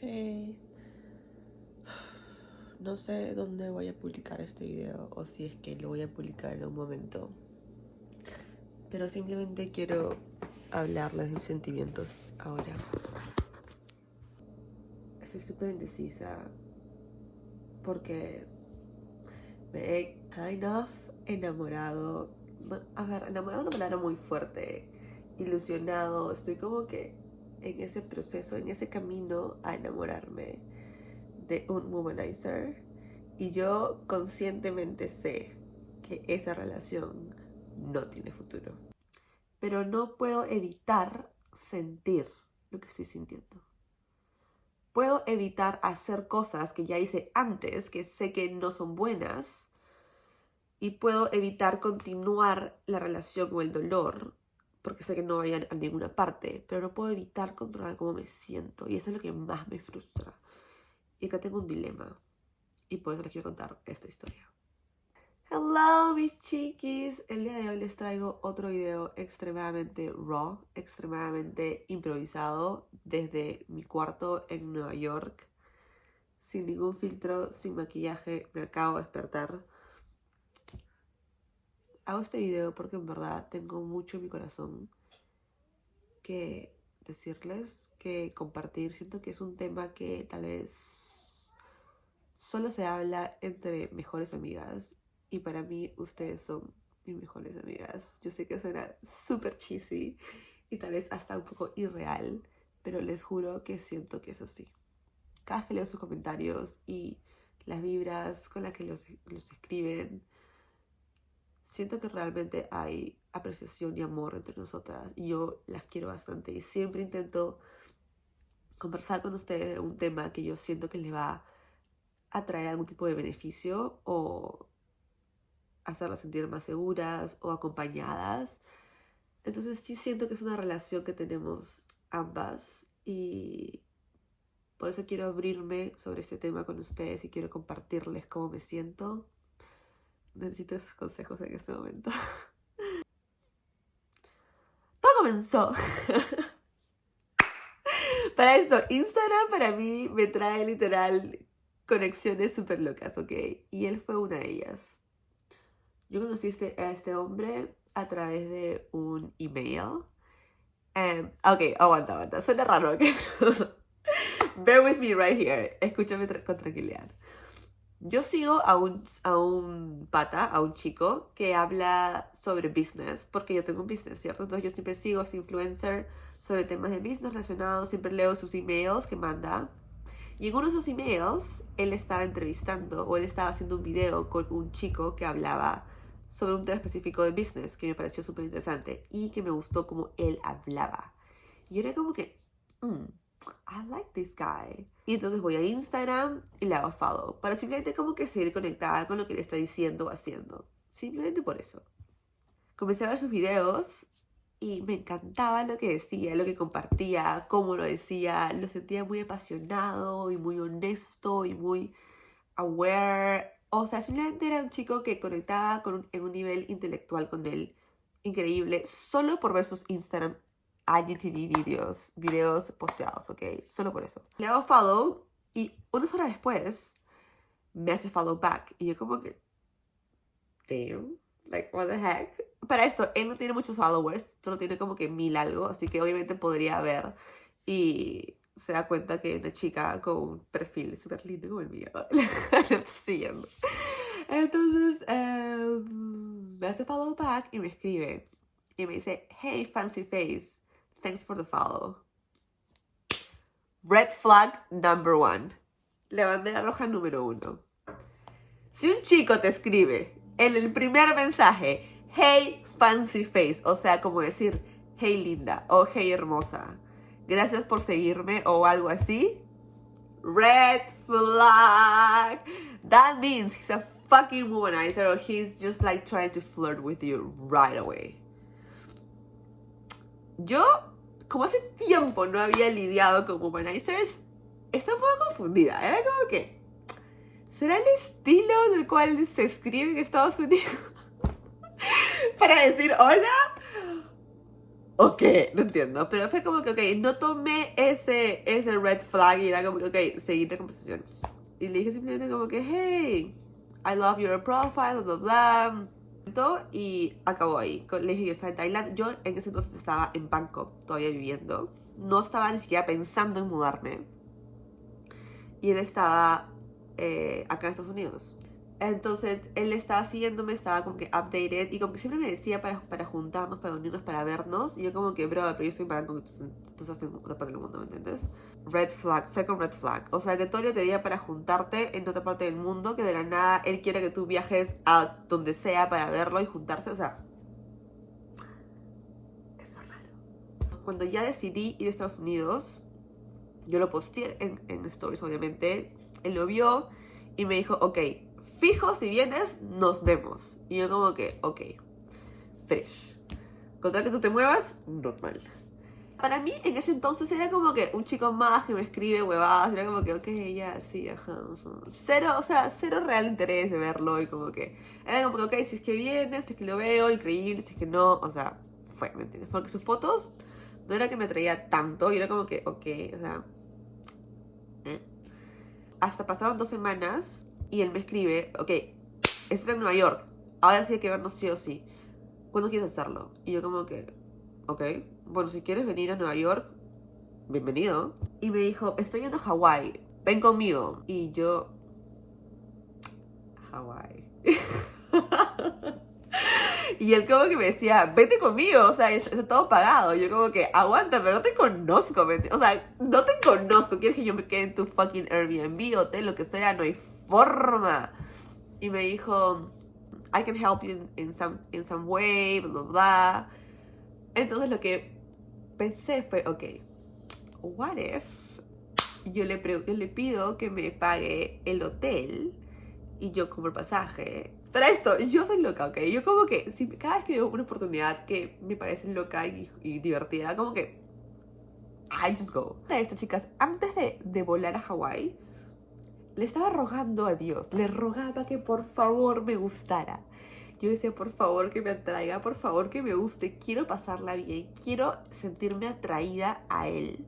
Hey. No sé dónde voy a publicar este video o si es que lo voy a publicar en un momento. Pero simplemente quiero hablarles de mis sentimientos ahora. Estoy súper indecisa porque me he kind of enamorado. A ver, enamorado es una palabra muy fuerte. Ilusionado. Estoy como que en ese proceso, en ese camino a enamorarme de un womanizer. Y yo conscientemente sé que esa relación no tiene futuro. Pero no puedo evitar sentir lo que estoy sintiendo. Puedo evitar hacer cosas que ya hice antes, que sé que no son buenas. Y puedo evitar continuar la relación o el dolor, porque sé que no vaya a ninguna parte. Pero no puedo evitar controlar cómo me siento. Y eso es lo que más me frustra. Y acá tengo un dilema. Y por eso les quiero contar esta historia. Hello mis chiquis, el día de hoy les traigo otro video extremadamente raw, extremadamente improvisado desde mi cuarto en Nueva York, sin ningún filtro, sin maquillaje, me acabo de despertar. Hago este video porque en verdad tengo mucho en mi corazón que decirles, que compartir. Siento que es un tema que tal vez solo se habla entre mejores amigas. Y para mí, ustedes son mis mejores amigas. Yo sé que suena súper cheesy y tal vez hasta un poco irreal, pero les juro que siento que es así. Cada vez que leo sus comentarios y las vibras con las que los escriben, siento que realmente hay apreciación y amor entre nosotras. Y yo las quiero bastante y siempre intento conversar con ustedes de un tema que yo siento que les va a traer algún tipo de beneficio o hacerlas sentir más seguras o acompañadas. Entonces sí siento que es una relación que tenemos ambas y por eso quiero abrirme sobre este tema con ustedes y quiero compartirles cómo me siento. Necesito esos consejos en este momento. Todo comenzó. Para eso, Instagram para mí me trae literal conexiones súper locas, ¿ok? Y él fue una de ellas. Yo conocí a este hombre a través de un email. Ok, aguanta. Suena raro, ¿ok? Bear with me right here. Escúchame con tranquilidad. Yo sigo a un pata, a un chico que habla sobre business, porque yo tengo un business, ¿cierto? Entonces yo siempre sigo a ese influencer sobre temas de business relacionados, siempre leo sus emails que manda. Y en uno de esos emails, él estaba entrevistando o él estaba haciendo un video con un chico que hablaba sobre un tema específico de business que me pareció súper interesante y que me gustó como él hablaba. Y era como que, I like this guy. Y entonces voy a Instagram y le hago follow para simplemente como que seguir conectada con lo que le está diciendo o haciendo. Simplemente por eso. Comencé a ver sus videos y me encantaba lo que decía, lo que compartía, cómo lo decía. Lo sentía muy apasionado y muy honesto y muy aware. O sea, simplemente era un chico que conectaba en un nivel intelectual con él increíble, solo por ver sus Instagram IGTV videos posteados, ¿ok? Solo por eso. Le hago follow y unas horas después me hace follow back. Y yo como que, damn, like, what the heck. Para esto, él no tiene muchos followers, solo tiene como que 1000 algo, así que obviamente podría ver y se da cuenta que una chica con un perfil súper lindo como el mío la está siguiendo. Entonces, me hace follow back y me escribe y me dice, hey, fancy face, thanks for the follow. Red flag number 1. La bandera roja número 1. Si un chico te escribe en el primer mensaje, hey, fancy face, o sea, como decir, hey, linda, o hey, hermosa, gracias por seguirme, o algo así, red flag. That means he's a fucking womanizer or he's just like trying to flirt with you right away. Yo, como hace tiempo no había lidiado con womanizers, estaba un poco confundida. Era como que, ¿será el estilo del cual se escribe en Estados Unidos para decir hola? ok, no entiendo. Pero fue como que, ok, no tomé ese red flag y era como que, ok, seguir la conversación. Y le dije simplemente como que, hey, I love your profile, bla, bla, bla. Y acabó ahí. Le dije, yo estaba en Tailandia. Yo en ese entonces estaba en Bangkok, todavía viviendo. No estaba ni siquiera pensando en mudarme. Y él estaba acá en Estados Unidos. Entonces él estaba siguiéndome, estaba como que updated y como que siempre me decía para juntarnos, para unirnos, para vernos. Y yo como que, bro, pero yo estoy en Bangkok, tú estás en otra parte del mundo, ¿me entiendes? Red flag, second red flag. O sea, que todo el día te diga para juntarte en otra parte del mundo, que de la nada él quiere que tú viajes a donde sea para verlo y juntarse. O sea, eso es raro. Cuando ya decidí ir a Estados Unidos, yo lo posteé en stories, obviamente. Él lo vio y me dijo, ok, fijo, si vienes, nos vemos. Y yo como que, ok, fresh. Con tal que tú te muevas, normal. Para mí, en ese entonces era como que un chico más que me escribe huevadas. Era como que, ok, ya, sí, ajá. Cero, o sea, cero real interés de verlo. Y como que, era como que, ok, si es que vienes, si es que lo veo, increíble. Si es que no, o sea, fue, ¿me entiendes? Porque sus fotos no era que me atraía tanto. Y era como que, ok, o sea, hasta pasaron 2 semanas y él me escribe, ok, estás en Nueva York, ahora sí hay que vernos sí o sí. ¿Cuándo quieres hacerlo? Y yo como que, ok, bueno, si quieres venir a Nueva York, bienvenido. Y me dijo, estoy yendo a Hawái, ven conmigo. Y yo, Hawái. Y él como que me decía, vete conmigo, o sea, está todo pagado. Yo como que, aguanta, pero no te conozco, o sea, no te conozco. ¿Quieres que yo me quede en tu fucking Airbnb, hotel, lo que sea? No hay forma. Y me dijo, I can help you in some way, bla, bla, bla. Entonces lo que pensé fue, ok, what if yo le pido que me pague el hotel y yo compro el pasaje. Para esto, yo soy loca, ¿ok? Yo como que, cada vez que veo una oportunidad que me parece loca y divertida, como que, I just go. Para esto, chicas, antes de volar a Hawái, le estaba rogando a Dios, le rogaba que por favor me gustara. Yo decía, por favor que me atraiga, por favor que me guste, quiero pasarla bien, quiero sentirme atraída a él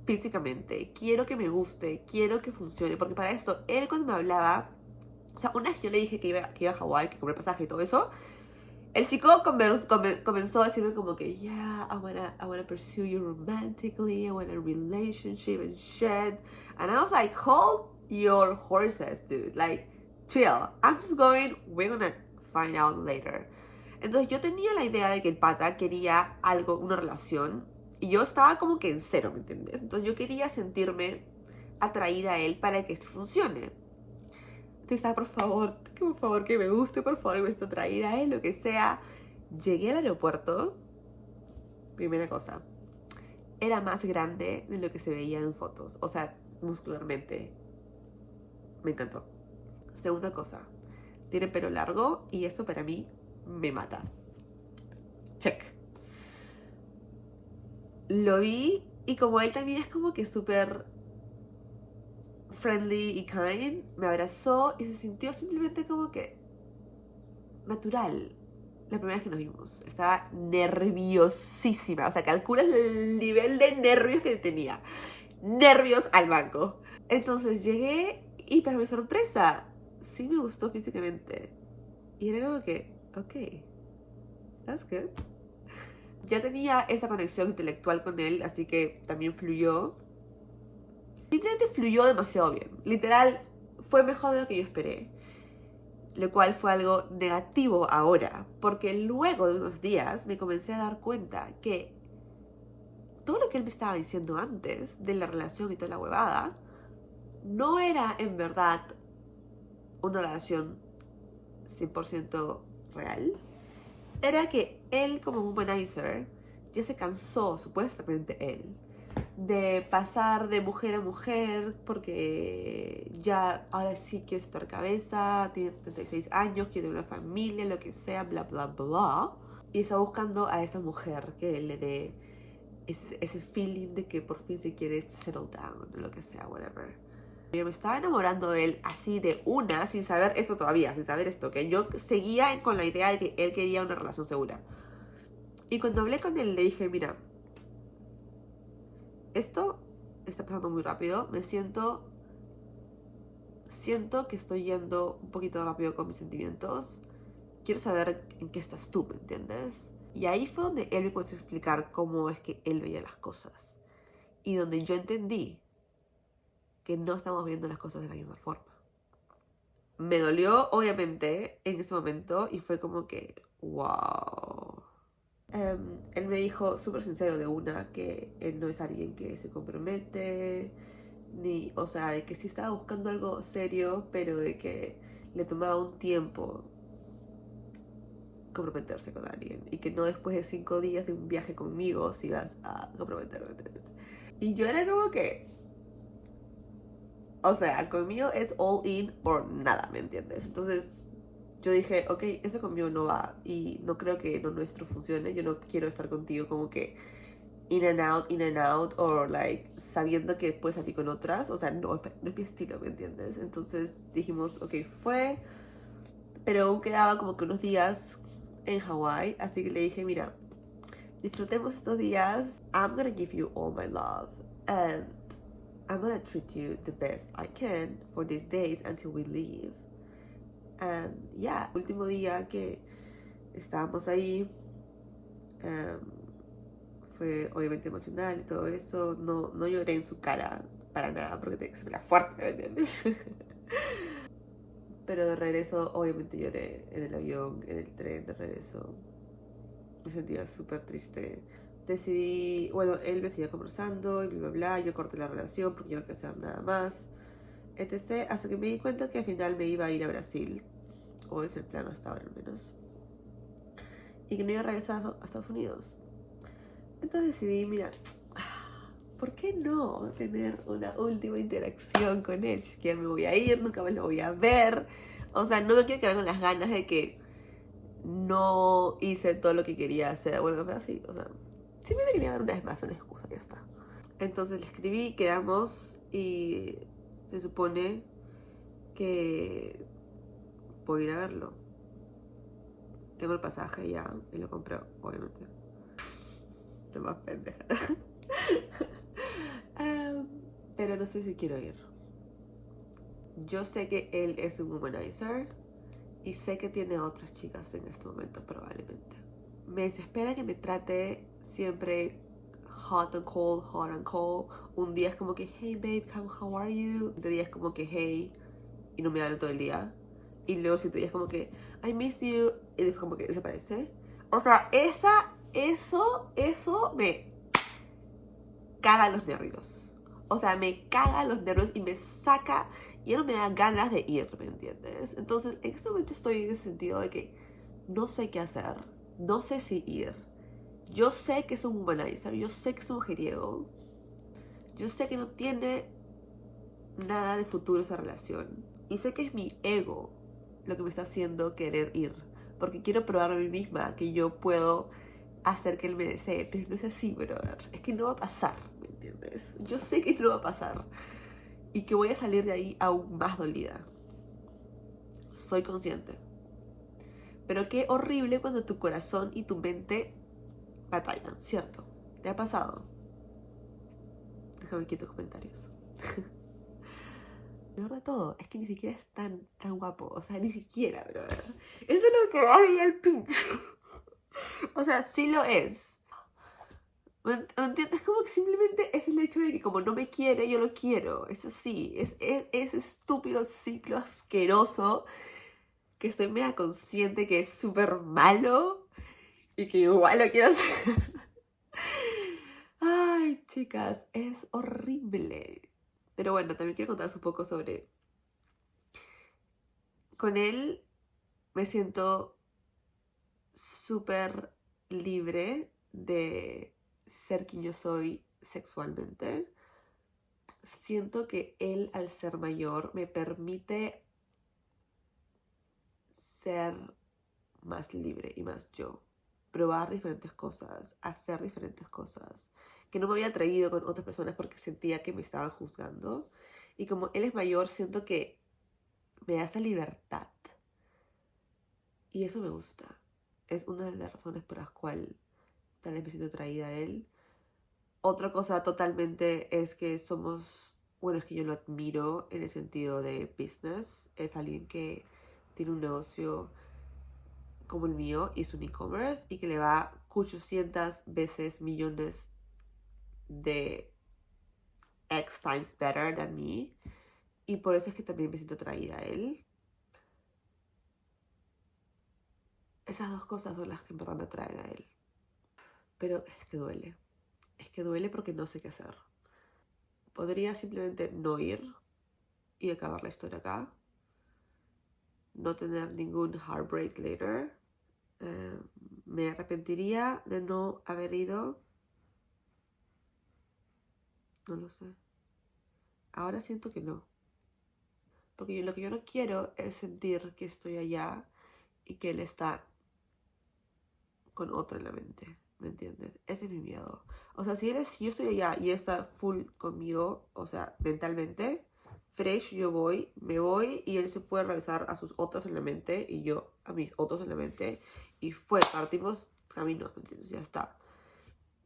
físicamente, quiero que me guste, quiero que funcione, porque para esto, él cuando me hablaba, o sea, una vez yo le dije que iba a Hawái, que compré pasaje y todo eso, el chico comenzó a decirme como que, yeah, I wanna pursue you romantically, I want a relationship and shit. And I was like, hold your horses, dude. Like, chill. I'm just going, we're gonna find out later. Entonces yo tenía la idea de que el pata quería algo, una relación, y yo estaba como que en cero, ¿me entiendes? Entonces yo quería sentirme atraída a él para que esto funcione. Estaba, por favor, que me guste, por favor, que me esté atraída a él, lo que sea. Llegué al aeropuerto. Primera cosa, era más grande de lo que se veía en fotos. O sea, muscularmente. Me encantó. Segunda cosa, tiene pelo largo y eso para mí me mata. Check. Lo vi y como él también es como que súper friendly y kind, me abrazó y se sintió simplemente como que natural. La primera vez que nos vimos, estaba nerviosísima, o sea, calcula el nivel de nervios que tenía. Nervios al banco. Entonces llegué y para mi sorpresa, sí me gustó físicamente. Y era como que, ok, that's good. Ya tenía esa conexión intelectual con él, así que también fluyó. Simplemente fluyó demasiado bien. Literal, fue mejor de lo que yo esperé. Lo cual fue algo negativo ahora, porque luego de unos días me comencé a dar cuenta que todo lo que él me estaba diciendo antes de la relación y toda la huevada no era en verdad una relación 100% real. Era que él como womanizer ya se cansó, supuestamente él, de pasar de mujer a mujer porque ya ahora sí quiere estar cabeza, tiene 36 años, quiere una familia, lo que sea, bla, bla, bla. Y está buscando a esa mujer que le dé ese feeling de que por fin se quiere settle down, lo que sea, whatever. Yo me estaba enamorando de él así de una, sin saber esto todavía, sin saber esto, que yo seguía con la idea de que él quería una relación segura. Y cuando hablé con él le dije, mira, esto está pasando muy rápido, siento que estoy yendo un poquito rápido con mis sentimientos, quiero saber en qué estás tú, ¿me entiendes? Y ahí fue donde él me puso a explicar cómo es que él veía las cosas. Y donde yo entendí que no estamos viendo las cosas de la misma forma. Me dolió, obviamente, en ese momento y fue como que, wow. Él me dijo súper sincero de una que él no es alguien que se compromete, ni, o sea, de que sí estaba buscando algo serio, pero de que le tomaba un tiempo comprometerse con alguien y que no después de 5 días de un viaje conmigo si vas a comprometerte. Y yo era como que, o sea, conmigo es all in or nada, ¿me entiendes? Entonces yo dije, ok, eso conmigo no va y no creo que lo nuestro funcione. Yo no quiero estar contigo como que in and out, or like sabiendo que puedes salir con otras. O sea, no es mi estilo, ¿me entiendes? Entonces dijimos, ok, fue, pero aún quedaba como que unos días en Hawái, así que le dije, mira, disfrutemos estos días. I'm gonna give you all my love and I'm gonna treat you the best I can for these days until we leave. And yeah, último día que estábamos ahí, fue obviamente emocional y todo eso. No lloré en su cara para nada porque tenía que ser la fuerte, ¿me entiendes? Pero de regreso obviamente lloré en el avión, en el tren de regreso. Me sentía súper triste. Decidí, bueno, él me seguía conversando y bla, bla, bla. Yo corté la relación porque yo no quería hacer nada más, etc. Hasta que me di cuenta que al final me iba a ir a Brasil, o es el plan hasta ahora al menos, y que no iba a regresar a Estados Unidos. Entonces decidí, mira, ¿por qué no tener una última interacción con él? Que me voy a ir, nunca más lo voy a ver. O sea, no me quiero quedar con las ganas de que no hice todo lo que quería hacer. Bueno, pero sí, o sea, simplemente quería dar una vez más una excusa, ya está. Entonces le escribí, quedamos y se supone que voy a ir a verlo. Tengo el pasaje ya y lo compré, obviamente. No más pendeja. Pero no sé si quiero ir. Yo sé que él es un womanizer y sé que tiene otras chicas en este momento probablemente. Me desespera que me trate siempre hot and cold, hot and cold. Un día es como que, hey babe, how are you? Otro día es como que, hey, y no me habla todo el día. Y luego si te día es como que, I miss you, y después como que desaparece. O sea, eso me caga los nervios. O sea, me caga los nervios y me saca, y ya no me da ganas de ir, ¿me entiendes? Entonces, en este momento estoy en ese sentido de que no sé qué hacer, no sé si ir. Yo sé que es un womanizer, yo sé que es un mujeriego, yo sé que no tiene nada de futuro esa relación. Y sé que es mi ego lo que me está haciendo querer ir. Porque quiero probar a mí misma que yo puedo hacer que él me desee. Pero no es así, brother. Es que no va a pasar, ¿me entiendes? Yo sé que no va a pasar. Y que voy a salir de ahí aún más dolida. Soy consciente. Pero qué horrible cuando tu corazón y tu mente batallan, ¿cierto? ¿Te ha pasado? Déjame aquí tus comentarios. Lo peor de todo es que ni siquiera es tan guapo. O sea, ni siquiera, brother. Eso es lo que hay al pinche. O sea, sí lo es. ¿Me entiendes? Es como que simplemente es el hecho de que como no me quiere, yo lo quiero. Es así. Es estúpido ciclo asqueroso que estoy media consciente que es súper malo y que igual lo quiero hacer. Ay, chicas, es horrible. Pero bueno, también quiero contaros un poco sobre... Con él me siento súper libre de ser quien yo soy sexualmente. Siento que él, al ser mayor, me permite ser más libre y más yo. Probar diferentes cosas, hacer diferentes cosas, que no me había atrevido con otras personas porque sentía que me estaban juzgando. Y como él es mayor, siento que me da esa libertad. Y eso me gusta. Es una de las razones por las cuales tal vez me siento atraída a él. Otra cosa totalmente es que somos, bueno, es que yo lo admiro en el sentido de business. Es alguien que tiene un negocio como el mío y es un e-commerce y que le va 800 veces millones de X times better than me. Y por eso es que también me siento atraída a él. Esas dos cosas son las que en verdad me atraen a él. Pero es que duele. Es que duele porque no sé qué hacer. Podría simplemente no ir y acabar la historia acá. No tener ningún heartbreak later. Me arrepentiría de no haber ido. No lo sé. Ahora siento que no. Porque lo que yo no quiero es sentir que estoy allá y que él está con otro en la mente. ¿Me entiendes? Ese es mi miedo. O sea, si yo estoy allá y él está full conmigo, o sea, mentalmente, fresh, me voy y él se puede regresar a sus otros en la mente y yo a mis otros en la mente. Y partimos caminos, ¿me entiendes? Ya está.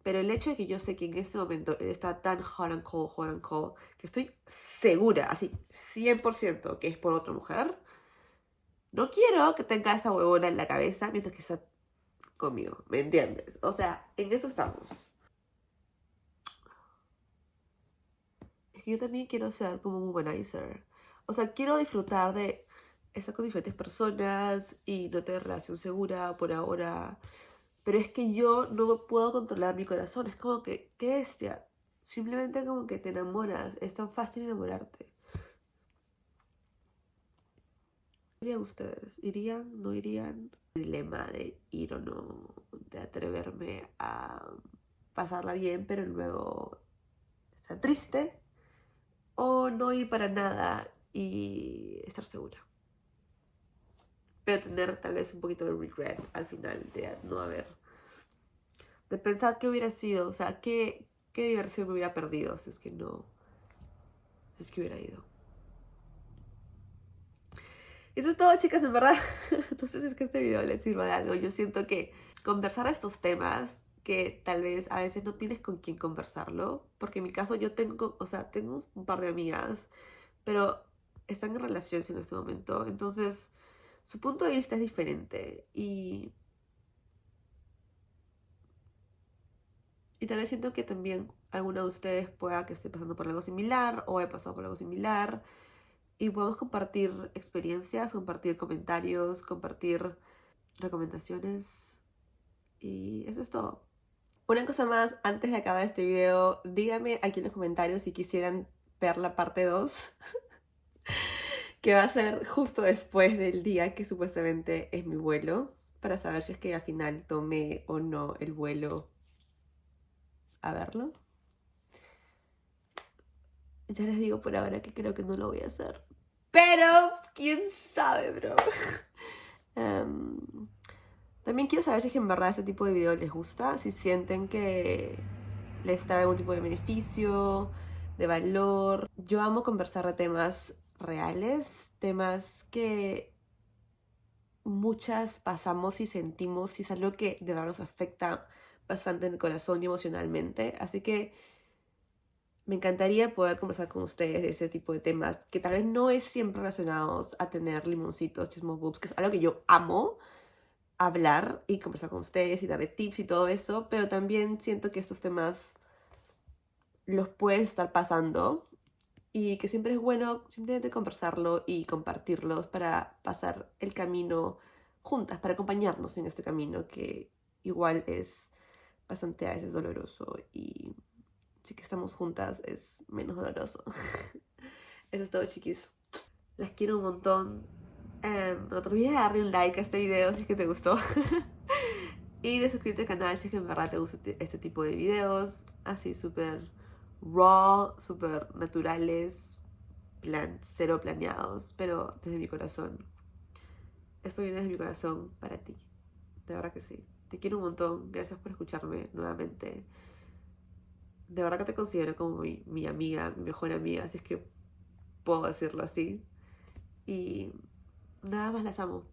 Pero el hecho de que yo sé que en este momento él está tan hot and cold, que estoy segura, así, 100% que es por otra mujer, no quiero que tenga esa huevona en la cabeza mientras que está conmigo, ¿me entiendes? O sea, en eso estamos. Es que yo también quiero ser como un womanizer. O sea, quiero disfrutar de estar con diferentes personas y no tener relación segura por ahora. Pero es que yo no puedo controlar mi corazón. Es como que, qué bestia. Simplemente como que te enamoras. Es tan fácil enamorarte. ¿Irían ustedes? ¿Irían? ¿No irían? El dilema de ir o no. De atreverme a pasarla bien, pero luego estar triste. O no ir para nada y estar segura. Pero tener tal vez un poquito de regret al final de no haber. De pensar qué hubiera sido, o sea, qué diversión me hubiera perdido si es que no. Si es que hubiera ido. Eso es todo, chicas, en verdad. Entonces es que este video les sirva de algo. Yo siento que conversar estos temas que tal vez a veces no tienes con quién conversarlo. Porque en mi caso yo tengo, o sea, tengo un par de amigas, pero están en relaciones en este momento. Entonces, su punto de vista es diferente. Y tal vez siento que también alguno de ustedes pueda que esté pasando por algo similar o he pasado por algo similar. Y podemos compartir experiencias, compartir comentarios, compartir recomendaciones. Y eso es todo. Una cosa más, antes de acabar este video, díganme aquí en los comentarios si quisieran ver la parte 2, que va a ser justo después del día que supuestamente es mi vuelo, para saber si es que al final tomé o no el vuelo a verlo. Ya les digo por ahora que creo que no lo voy a hacer. Pero, quién sabe, bro. También quiero saber si es que en verdad este tipo de videos les gusta, si sienten que les trae algún tipo de beneficio, de valor. Yo amo conversar de temas reales, temas que muchas pasamos y sentimos y es algo que de verdad nos afecta bastante en el corazón y emocionalmente. Así que me encantaría poder conversar con ustedes de ese tipo de temas que tal vez no es siempre relacionados a tener limoncitos, chismos boobs, que es algo que yo amo hablar y conversar con ustedes y darle tips y todo eso, pero también siento que estos temas los puedes estar pasando y que siempre es bueno simplemente conversarlo y compartirlos para pasar el camino juntas, para acompañarnos en este camino que igual es bastante a veces doloroso y si que estamos juntas es menos doloroso. Eso es todo, chiquis. Las quiero un montón. No te olvides de darle un like a este video si es que te gustó. Y de suscribirte al canal si es que en verdad te gusta este tipo de videos. Así súper raw, súper naturales. Cero planeados, pero desde mi corazón. Esto viene desde mi corazón para ti. De verdad que sí. Te quiero un montón. Gracias por escucharme nuevamente. De verdad que te considero como mi amiga, mi mejor amiga, si es que puedo decirlo así. Y nada más las amo.